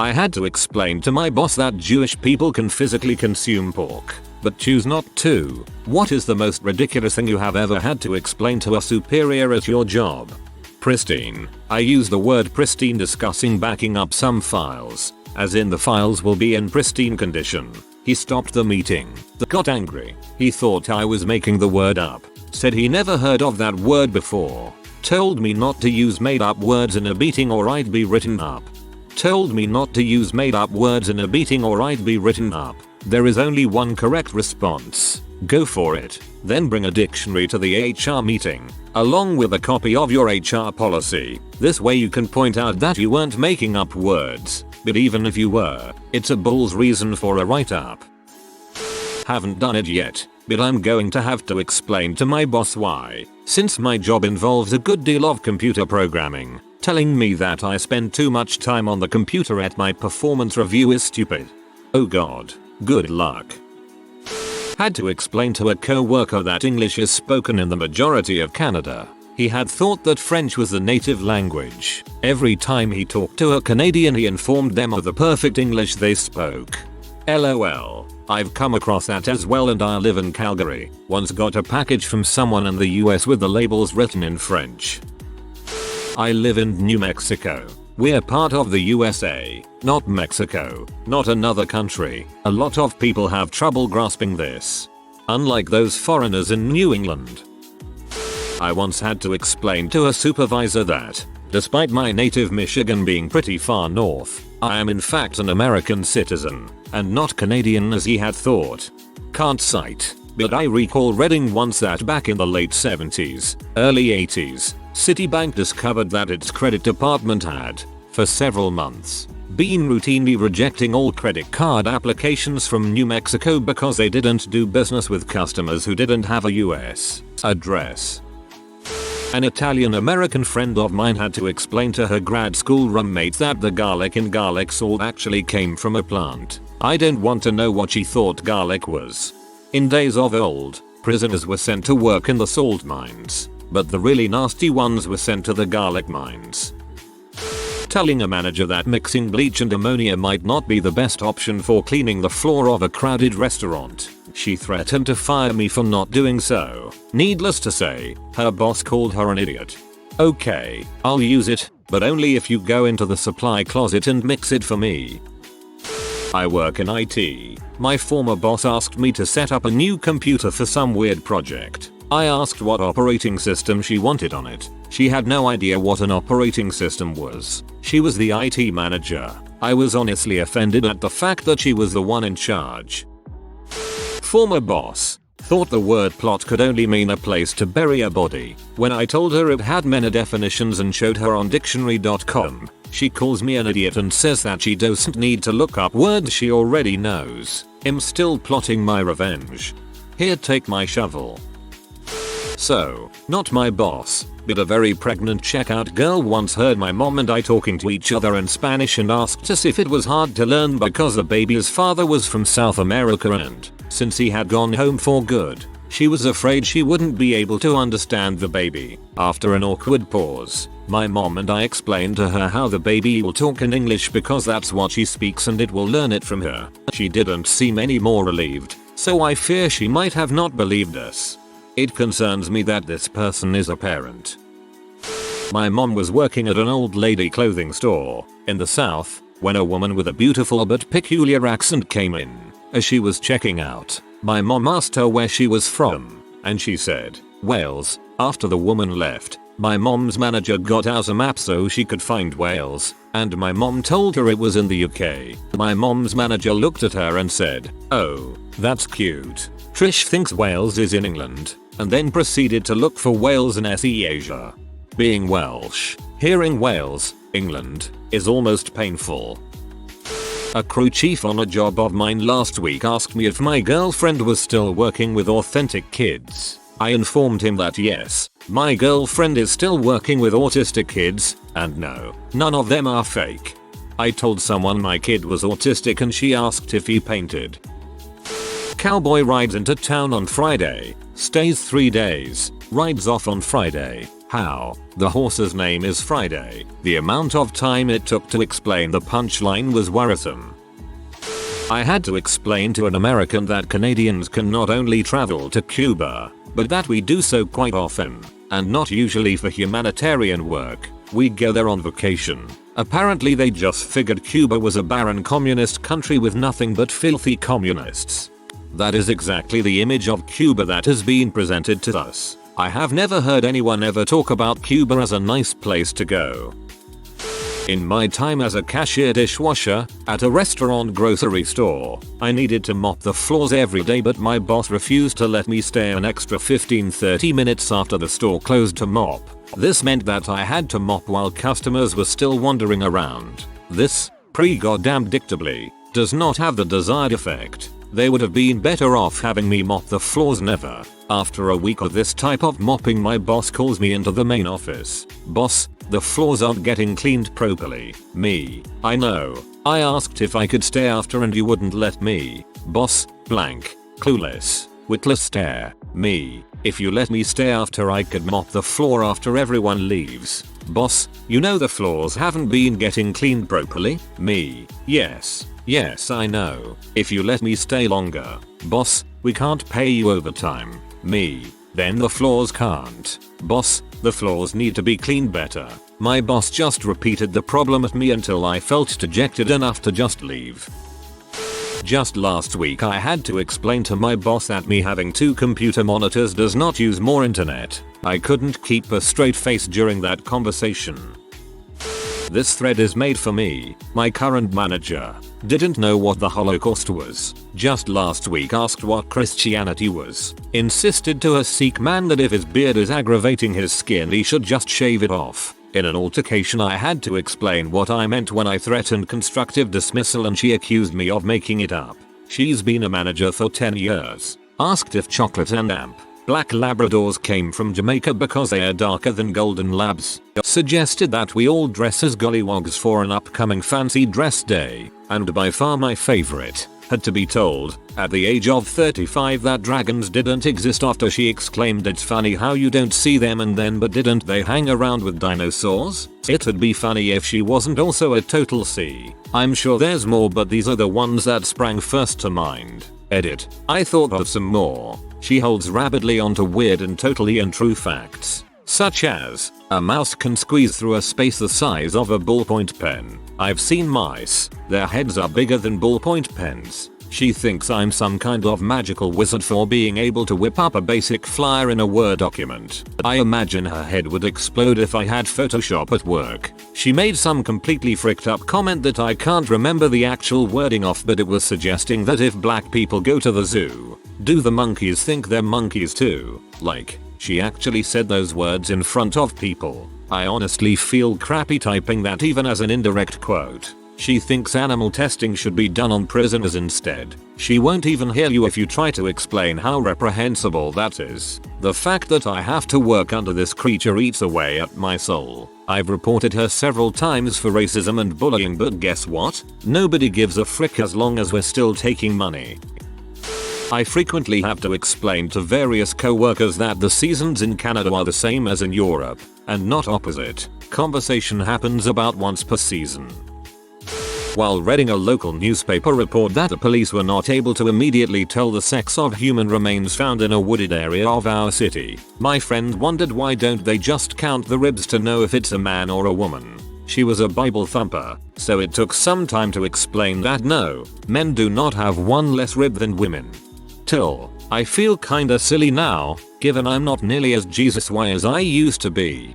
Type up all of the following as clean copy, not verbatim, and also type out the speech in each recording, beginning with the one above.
I had to explain to my boss that Jewish people can physically consume pork, but choose not to. What is the most ridiculous thing you have ever had to explain to a superior at your job? Pristine. I use the word pristine discussing backing up some files, as in the files will be in pristine condition. He stopped the meeting. Got angry. He thought I was making the word up. Said he never heard of that word before. Told me not to use made up words in a meeting or I'd be written up. Told me not to use made up words in a meeting or I'd be written up. There is only one correct response. Go for it. Then bring a dictionary to the HR meeting, along with a copy of your HR policy. This way you can point out that you weren't making up words. But even if you were, it's a bull's reason for a write-up. Haven't done it yet, but I'm going to have to explain to my boss why, since my job involves a good deal of computer programming. Telling me that I spend too much time on the computer at my performance review is stupid. Oh god, good luck. Had to explain to a co-worker that English is spoken in the majority of Canada. He had thought that French was the native language. Every time he talked to a Canadian he informed them of the perfect English they spoke. LOL. I've come across that as well and I live in Calgary. Once got a package from someone in the US with the labels written in French. I live in New Mexico. We're part of the USA, not Mexico, not another country. A lot of people have trouble grasping this. Unlike those foreigners in New England. I once had to explain to a supervisor that, despite my native Michigan being pretty far north, I am in fact an American citizen, and not Canadian as he had thought. Can't cite, but I recall reading once that back in the late 70s, early 80s, Citibank discovered that its credit department had, for several months, been routinely rejecting all credit card applications from New Mexico because they didn't do business with customers who didn't have a US address. An Italian-American friend of mine had to explain to her grad school roommate that the garlic in garlic salt actually came from a plant. I don't want to know what she thought garlic was. In days of old, prisoners were sent to work in the salt mines, but the really nasty ones were sent to the garlic mines. Telling a manager that mixing bleach and ammonia might not be the best option for cleaning the floor of a crowded restaurant. She threatened to fire me for not doing so. Needless to say, her boss called her an idiot. Okay, I'll use it, but only if you go into the supply closet and mix it for me. I work in IT. My former boss asked me to set up a new computer for some weird project. I asked what operating system she wanted on it. She had no idea what an operating system was. She was the IT manager. I was honestly offended at the fact that she was the one in charge. Former boss thought the word plot could only mean a place to bury a body. When I told her it had many definitions and showed her on dictionary.com, she calls me an idiot and says that she doesn't need to look up words she already knows. I'm still plotting my revenge. Here, take my shovel. So, not my boss, but a very pregnant checkout girl once heard my mom and I talking to each other in Spanish and asked us if it was hard to learn because the baby's father was from South America and, since he had gone home for good, she was afraid she wouldn't be able to understand the baby. After an awkward pause, my mom and I explained to her how the baby will talk in English because that's what she speaks and it will learn it from her. She didn't seem any more relieved, so I fear she might have not believed us. It concerns me that this person is a parent. My mom was working at an old lady clothing store in the south when a woman with a beautiful but peculiar accent came in. As she was checking out, my mom asked her where she was from, and she said, Wales. After the woman left, my mom's manager got out a map so she could find Wales, and my mom told her it was in the UK. My mom's manager looked at her and said, oh, that's cute. Trish thinks Wales is in England, and then proceeded to look for Wales in SE Asia. Being Welsh, hearing Wales, England, is almost painful. A crew chief on a job of mine last week asked me if my girlfriend was still working with Authentic Kids. I informed him that yes, my girlfriend is still working with autistic kids, and no, none of them are fake. I told someone my kid was autistic and she asked if he painted. Cowboy rides into town on Friday, stays 3 days, rides off on Friday. How? The horse's name is Friday. The amount of time it took to explain the punchline was worrisome. I had to explain to an American that Canadians can not only travel to Cuba, but that we do so quite often, and not usually for humanitarian work. We go there on vacation. Apparently they just figured Cuba was a barren communist country with nothing but filthy communists. That is exactly the image of Cuba that has been presented to us. I have never heard anyone ever talk about Cuba as a nice place to go. In my time as a cashier dishwasher at a restaurant grocery store, I needed to mop the floors every day, but my boss refused to let me stay an extra 15-30 minutes after the store closed to mop. This meant that I had to mop while customers were still wandering around. This, pre-goddamn dictably, does not have the desired effect. They would have been better off having me mop the floors never. After a week of this type of mopping, my boss calls me into the main office. Boss, the floors aren't getting cleaned properly. Me. I know. I asked if I could stay after and you wouldn't let me. Boss, blank. Clueless. Witless stare. Me. If you let me stay after, I could mop the floor after everyone leaves. Boss, you know the floors haven't been getting cleaned properly? Me. Yes. Yes, I know. If you let me stay longer. Boss, we can't pay you overtime. Me. Then the floors can't. Boss, the floors need to be cleaned better. My boss just repeated the problem at me until I felt dejected enough to just leave. Just last week I had to explain to my boss that me having 2 computer monitors does not use more internet. I couldn't keep a straight face during that conversation. This thread is made for me. My current manager didn't know what the Holocaust was. Just last week asked what Christianity was. Insisted to a Sikh man that if his beard is aggravating his skin he should just shave it off. In an altercation I had to explain what I meant when I threatened constructive dismissal and she accused me of making it up. She's been a manager for 10 years. Asked if chocolate and black Labradors came from Jamaica because they are darker than golden labs. Suggested that we all dress as gollywogs for an upcoming fancy dress day. And by far my favorite, had to be told, at the age of 35, that dragons didn't exist after she exclaimed, "It's funny how you don't see them," and then but didn't they hang around with dinosaurs? It'd be funny if she wasn't also a total C. I'm sure there's more, but these are the ones that sprang first to mind. Edit. I thought of some more. She holds rabidly onto weird and totally untrue facts. Such as, a mouse can squeeze through a space the size of a ballpoint pen. I've seen mice. Their heads are bigger than ballpoint pens. She thinks I'm some kind of magical wizard for being able to whip up a basic flyer in a Word document. I imagine her head would explode if I had Photoshop at work. She made some completely fricked up comment that I can't remember the actual wording of, but it was suggesting that if black people go to the zoo, do the monkeys think they're monkeys too? Like, she actually said those words in front of people. I honestly feel crappy typing that even as an indirect quote. She thinks animal testing should be done on prisoners instead. She won't even hear you if you try to explain how reprehensible that is. The fact that I have to work under this creature eats away at my soul. I've reported her several times for racism and bullying, but guess what? Nobody gives a frick as long as we're still taking money. I frequently have to explain to various co-workers that the seasons in Canada are the same as in Europe, and not opposite. Conversation happens about once per season. While reading a local newspaper report that the police were not able to immediately tell the sex of human remains found in a wooded area of our city, my friend wondered why don't they just count the ribs to know if it's a man or a woman. She was a Bible thumper, so it took some time to explain that no, men do not have one less rib than women. Till, I feel kinda silly now, given I'm not nearly as Jesus-y as I used to be.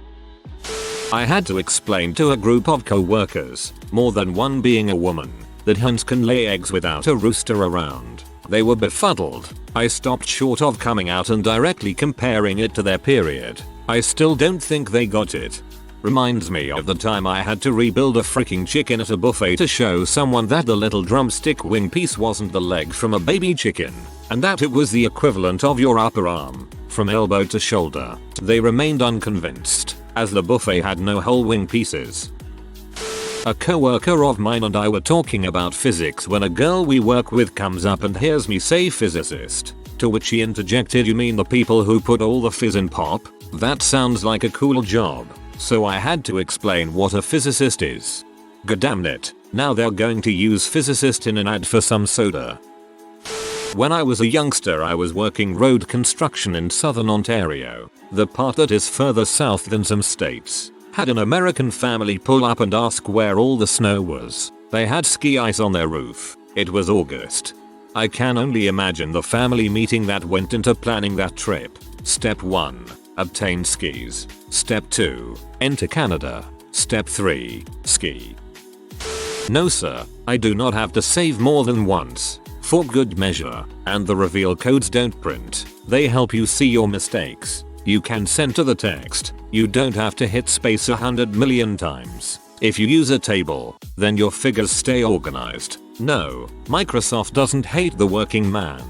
I had to explain to a group of co-workers, more than one being a woman, that hens can lay eggs without a rooster around. They were befuddled. I stopped short of coming out and directly comparing it to their period. I still don't think they got it. Reminds me of the time I had to rebuild a freaking chicken at a buffet to show someone that the little drumstick wing piece wasn't the leg from a baby chicken, and that it was the equivalent of your upper arm, from elbow to shoulder. They remained unconvinced, as the buffet had no whole wing pieces. A coworker of mine and I were talking about physics when a girl we work with comes up and hears me say physicist. To which he interjected, "You mean the people who put all the fizz in pop? That sounds like a cool job." So I had to explain what a physicist is. Goddamnit, now they're going to use physicist in an ad for some soda. When I was a youngster, I was working road construction in southern Ontario, the part that is further south than some states. Had an American family pull up and ask where all the snow was. They had ski ice on their roof. It was August. I can only imagine the family meeting that went into planning that trip. Step 1. Obtain skis. Step 2. Enter Canada. Step 3. Ski. No sir, I do not have to save more than once. For good measure, and the reveal codes don't print. They help you see your mistakes. You can center the text. You don't have to hit space 100 million times. If you use a table, then your figures stay organized. No, Microsoft doesn't hate the working man.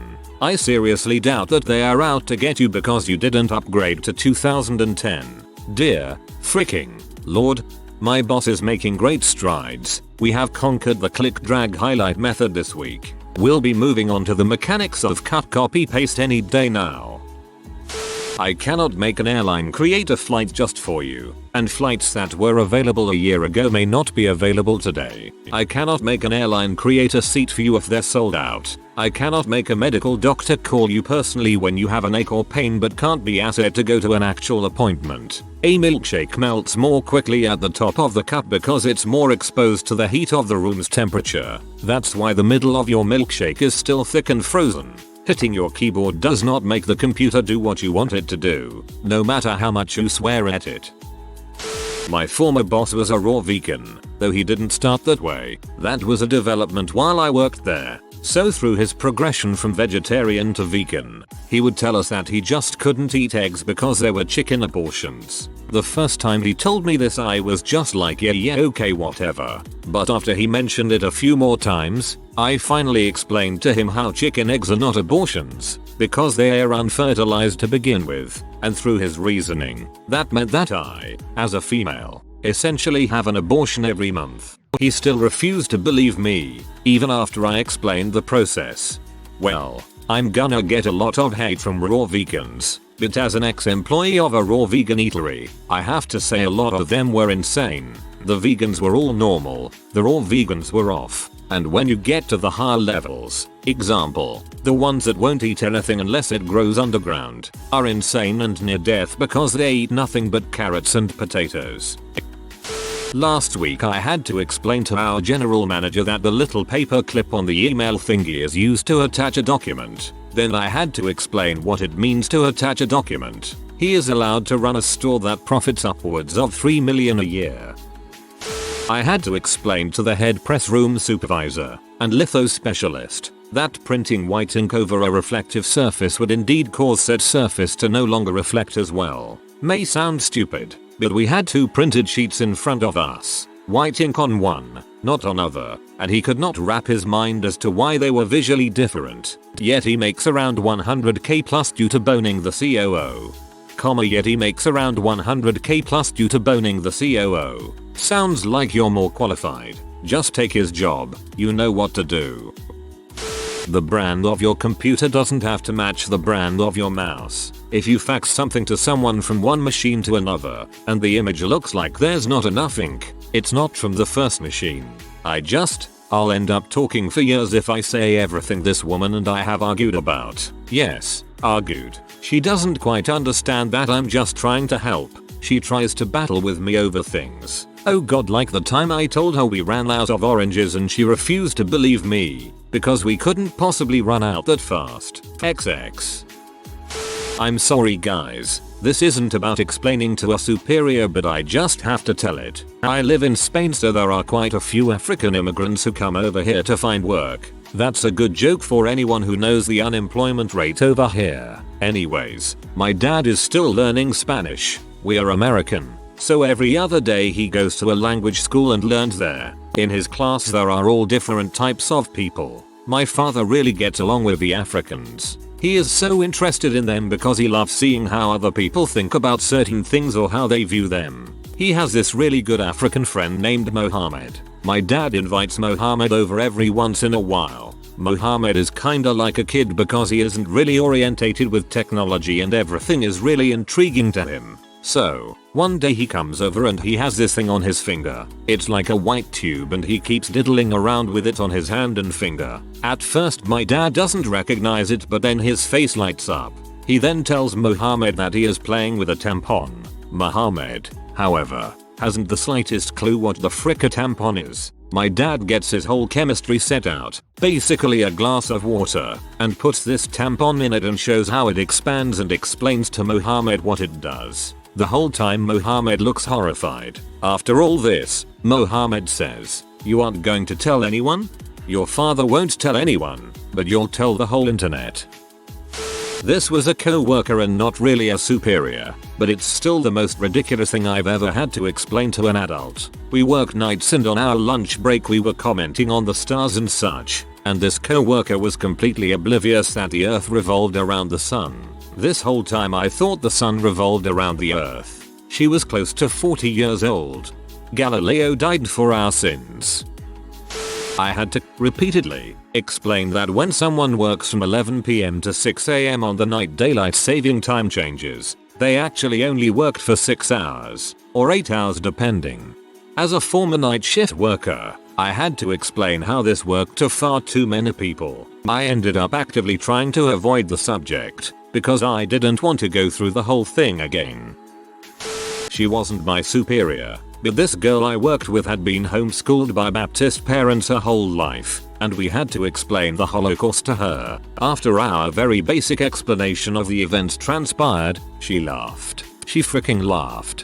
I seriously doubt that they are out to get you because you didn't upgrade to 2010. Dear freaking Lord. My boss is making great strides. We have conquered the click drag highlight method this week. We'll be moving on to the mechanics of cut copy paste any day now. I cannot make an airline create a flight just for you, and flights that were available a year ago may not be available today. I cannot make an airline create a seat for you if they're sold out. I cannot make a medical doctor call you personally when you have an ache or pain but can't be asked to go to an actual appointment. A milkshake melts more quickly at the top of the cup because it's more exposed to the heat of the room's temperature. That's why the middle of your milkshake is still thick and frozen. Hitting your keyboard does not make the computer do what you want it to do, no matter how much you swear at it. My former boss was a raw vegan, though he didn't start that way. That was a development while I worked there. So through his progression from vegetarian to vegan, he would tell us that he just couldn't eat eggs because there were chicken abortions. The first time he told me this I was just like yeah okay whatever. But after he mentioned it a few more times, I finally explained to him how chicken eggs are not abortions, because they are unfertilized to begin with, and through his reasoning, that meant that I, as a female, essentially have an abortion every month. He still refused to believe me, even after I explained the process. Well, I'm gonna get a lot of hate from raw vegans, but as an ex-employee of a raw vegan eatery, I have to say a lot of them were insane. The vegans were all normal, the raw vegans were off. And when you get to the higher levels, example, the ones that won't eat anything unless it grows underground, are insane and near death because they eat nothing but carrots and potatoes. Last week I had to explain to our general manager that the little paper clip on the email thingy is used to attach a document. Then I had to explain what it means to attach a document. He is allowed to run a store that profits upwards of $3 million a year. I had to explain to the head press room supervisor and litho specialist that printing white ink over a reflective surface would indeed cause said surface to no longer reflect as well. May sound stupid, but we had two printed sheets in front of us, white ink on one, not on other, and he could not wrap his mind as to why they were visually different. Yet he makes around 100k plus due to boning the COO. Yet he makes around 100k plus due to boning the COO. Sounds like you're more qualified. Just take his job, you know what to do. The brand of your computer doesn't have to match the brand of your mouse. If you fax something to someone from one machine to another, and the image looks like there's not enough ink, it's not from the first machine. I'll end up talking for years if I say everything this woman and I have argued about. Yes, argued. She doesn't quite understand that I'm just trying to help. She tries to battle with me over things. Oh god, like the time I told her we ran out of oranges and she refused to believe me, because we couldn't possibly run out that fast. XX. I'm sorry guys, this isn't about explaining to a superior but I just have to tell it. I live in Spain so there are quite a few African immigrants who come over here to find work. That's a good joke for anyone who knows the unemployment rate over here. Anyways, my dad is still learning Spanish. We are American, so every other day he goes to a language school and learns there. In his class there are all different types of people. My father really gets along with the Africans. He is so interested in them because he loves seeing how other people think about certain things or how they view them. He has this really good African friend named Mohammed. My dad invites Mohammed over every once in a while. Mohammed is kinda like a kid because he isn't really orientated with technology and everything is really intriguing to him. So, one day he comes over and he has this thing on his finger. It's like a white tube and he keeps diddling around with it on his hand and finger. At first my dad doesn't recognize it, but then his face lights up. He then tells Mohammed that he is playing with a tampon. Mohammed, however, hasn't the slightest clue what the frick a tampon is. My dad gets his whole chemistry set out, basically a glass of water, and puts this tampon in it and shows how it expands and explains to Mohammed what it does. The whole time Mohammed looks horrified. After all this, Mohammed says, "You aren't going to tell anyone? Your father won't tell anyone, but you'll tell the whole internet." This was a co-worker and not really a superior, but it's still the most ridiculous thing I've ever had to explain to an adult. We work nights and on our lunch break we were commenting on the stars and such, and this co-worker was completely oblivious that the earth revolved around the sun. This whole time I thought the sun revolved around the earth. She was close to 40 years old. Galileo died for our sins. I had to repeatedly explain that when someone works from 11 PM to 6 AM on the night daylight saving time changes, they actually only worked for 6 hours, or 8 hours depending. As a former night shift worker, I had to explain how this worked to far too many people. I ended up actively trying to avoid the subject, because I didn't want to go through the whole thing again. She wasn't my superior, but this girl I worked with had been homeschooled by Baptist parents her whole life, and we had to explain the Holocaust to her. After our very basic explanation of the events transpired, she laughed. She freaking laughed.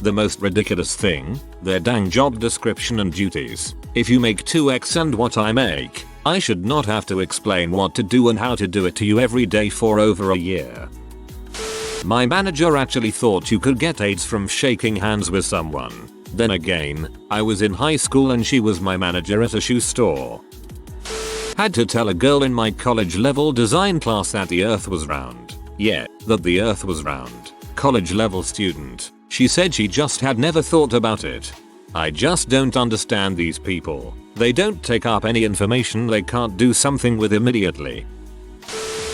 The most ridiculous thing? Their dang job description and duties. If you make 2x and what I make, I should not have to explain what to do and how to do it to you every day for over a year. My manager actually thought you could get AIDS from shaking hands with someone. Then again, I was in high school and she was my manager at a shoe store. Had to tell a girl in my college level design class that the earth was round. Yeah, that the earth was round. College level student. She said she just had never thought about it. I just don't understand these people. They don't take up any information they can't do something with immediately.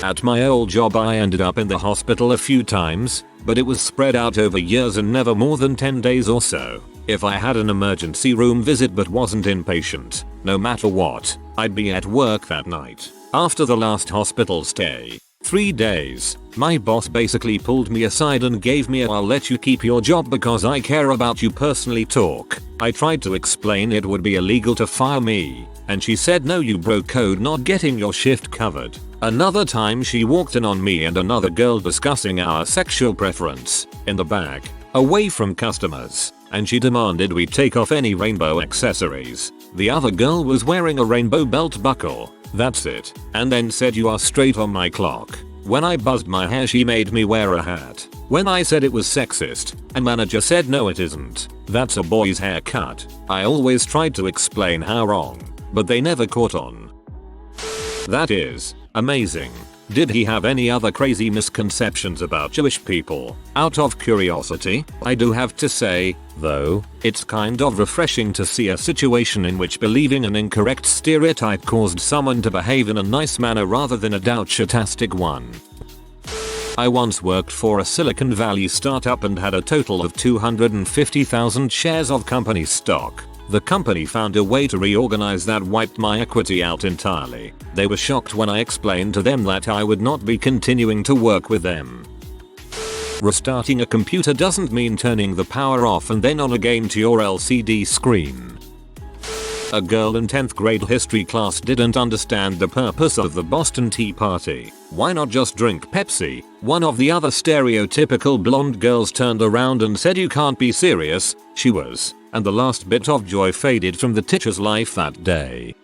At my old job I ended up in the hospital a few times, but it was spread out over years and never more than 10 days or so. If I had an emergency room visit but wasn't inpatient, no matter what, I'd be at work that night. After the last hospital stay, 3 days, my boss basically pulled me aside and gave me a "I'll let you keep your job because I care about you personally" talk. I tried to explain it would be illegal to fire me, and she said no, you broke code not getting your shift covered. Another time she walked in on me and another girl discussing our sexual preference, in the back, away from customers, and she demanded we take off any rainbow accessories. The other girl was wearing a rainbow belt buckle, that's it, and then said "you are straight on my clock." When I buzzed my hair she made me wear a hat. When I said it was sexist, a manager said no it isn't, that's a boy's haircut. I always tried to explain how wrong, but they never caught on. That is amazing. Did he have any other crazy misconceptions about Jewish people? Out of curiosity, I do have to say, though, it's kind of refreshing to see a situation in which believing an incorrect stereotype caused someone to behave in a nice manner rather than a douche-tastic one. I once worked for a Silicon Valley startup and had a total of 250,000 shares of company stock. The company found a way to reorganize that wiped my equity out entirely. They were shocked when I explained to them that I would not be continuing to work with them. Restarting a computer doesn't mean turning the power off and then on again to your LCD screen. A girl in 10th grade history class didn't understand the purpose of the Boston Tea Party. Why not just drink Pepsi? One of the other stereotypical blonde girls turned around and said "you can't be serious." She was, and the last bit of joy faded from the teacher's life that day.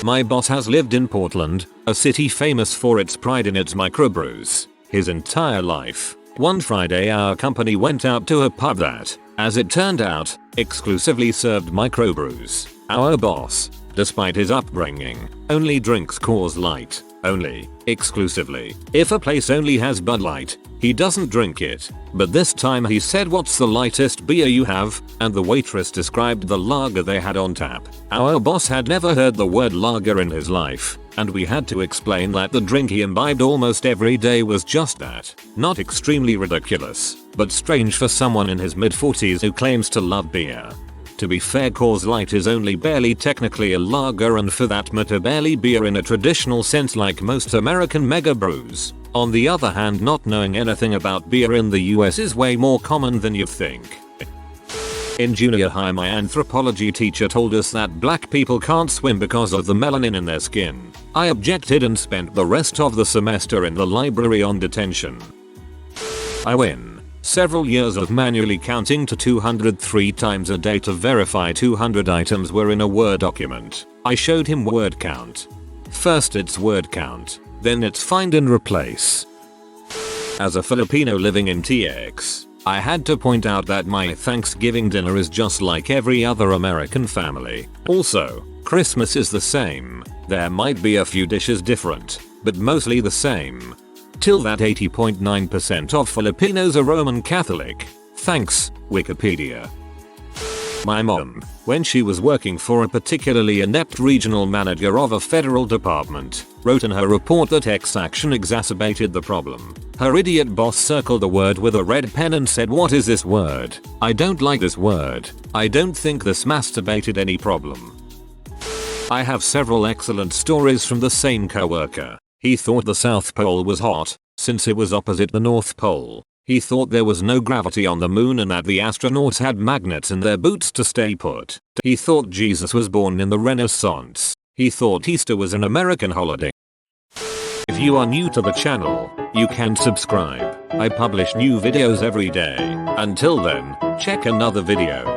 My boss has lived in Portland, a city famous for its pride in its microbrews, his entire life. One Friday our company went out to a pub that, as it turned out, exclusively served microbrews. Our boss, despite his upbringing, only drinks Coors Light. Only, exclusively. If a place only has Bud Light, He doesn't drink it, but this time he said, "What's the lightest beer you have?" and the waitress described the lager they had on tap. Our boss had never heard the word lager in his life, and we had to explain that the drink he imbibed almost every day was just that. Not extremely ridiculous, but strange for someone in his mid-40s who claims to love beer. To be fair, Coors Light is only barely technically a lager, and for that matter barely beer in a traditional sense like most American mega brews. On the other hand, not knowing anything about beer in the US is way more common than you think. In junior high, my anthropology teacher told us that black people can't swim because of the melanin in their skin. I objected and spent the rest of the semester in the library on detention. I win. Several years of manually counting to 203 times a day to verify 200 items were in a Word document. I showed him word count. First it's word count, then it's find and replace. As a Filipino living in TX, I had to point out that my Thanksgiving dinner is just like every other American family. Also, Christmas is the same. There might be a few dishes different, but mostly the same. Till that 80.9% of Filipinos are Roman Catholic. Thanks, Wikipedia. My mom, when she was working for a particularly inept regional manager of a federal department, wrote in her report that X action exacerbated the problem. Her idiot boss circled the word with a red pen and said, "What is this word? I don't like this word. I don't think this masturbated any problem." I have several excellent stories from the same coworker. He thought the South Pole was hot, since it was opposite the North Pole. He thought there was no gravity on the moon and that the astronauts had magnets in their boots to stay put. He thought Jesus was born in the Renaissance. He thought Easter was an American holiday. If you are new to the channel, you can subscribe. I publish new videos every day. Until then, check another video.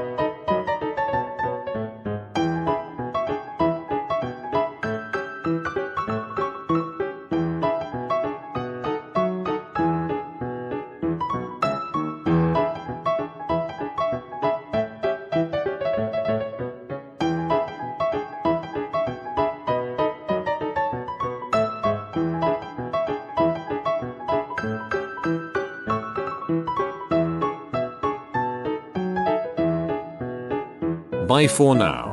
Bye for now.